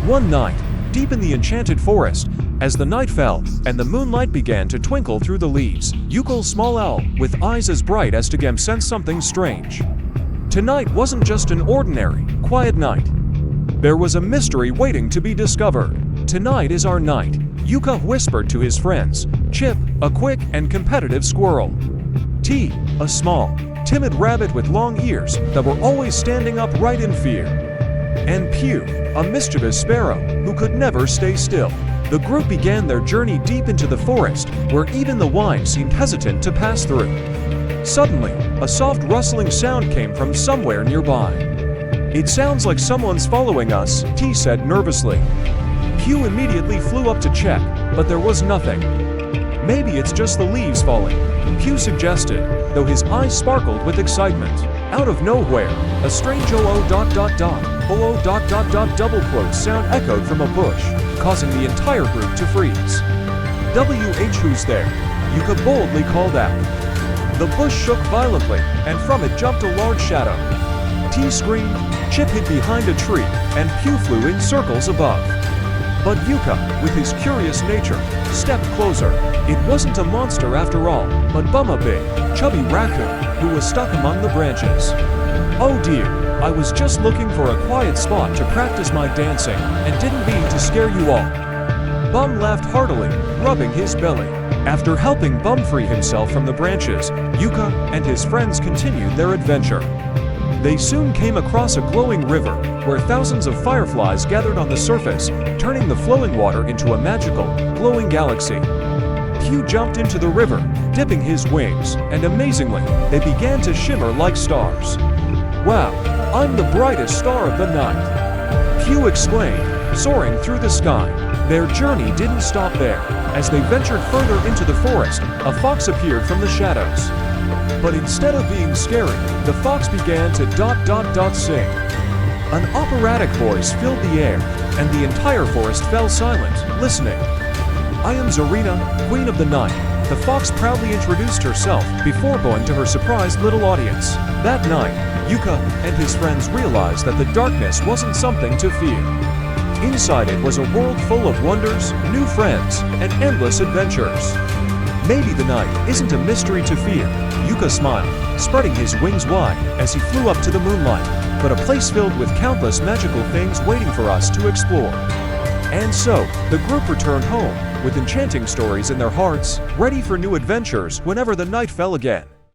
One night, deep in the enchanted forest, as the night fell and the moonlight began to twinkle through the leaves, Yukal's small owl, with eyes as bright as Dagem, sensed something strange. Tonight wasn't just an ordinary, quiet night. There was a mystery waiting to be discovered. Tonight is our night, Yuka whispered to his friends, Chip, a quick and competitive squirrel, T, a small, timid rabbit with long ears that were always standing upright in fear, and Pew, a mischievous sparrow who could never stay still. The group began their journey deep into the forest, where even the wind seemed hesitant to pass through. Suddenly, a soft rustling sound came from somewhere nearby. It sounds like someone's following us, T said nervously. Pew immediately flew up to check, but there was nothing. Maybe it's just the leaves falling, Pew suggested, though his eyes sparkled with excitement. Out of nowhere, a strange double quote sound echoed from a bush, causing the entire group to freeze. WH, who's there? Yuka boldly called out. The bush shook violently, and from it jumped a large shadow. T screamed, Chip hid behind a tree, and Pew flew in circles above. But Yuka, with his curious nature, stepped closer. It wasn't a monster after all, but Bum, a big, chubby raccoon, who was stuck among the branches. Oh dear, I was just looking for a quiet spot to practice my dancing, and didn't mean to scare you all. Bum laughed heartily, rubbing his belly. After helping Bum free himself from the branches, Yuka and his friends continued their adventure. They soon came across a glowing river, where thousands of fireflies gathered on the surface, turning the flowing water into a magical, glowing galaxy. Pew jumped into the river, dipping his wings, and amazingly, they began to shimmer like stars. Wow, I'm the brightest star of the night, Pew exclaimed, soaring through the sky. Their journey didn't stop there. As they ventured further into the forest, a fox appeared from the shadows. But instead of being scary, the fox began to ... sing. An operatic voice filled the air, and the entire forest fell silent, listening. I am Zarina, Queen of the Night, the fox proudly introduced herself before going to her surprised little audience. That night, Yuka and his friends realized that the darkness wasn't something to fear. Inside it was a world full of wonders, new friends, and endless adventures. Maybe the night isn't a mystery to fear, Yuka smiled, spreading his wings wide as he flew up to the moonlight, but a place filled with countless magical things waiting for us to explore. And so, the group returned home, with enchanting stories in their hearts, ready for new adventures whenever the night fell again.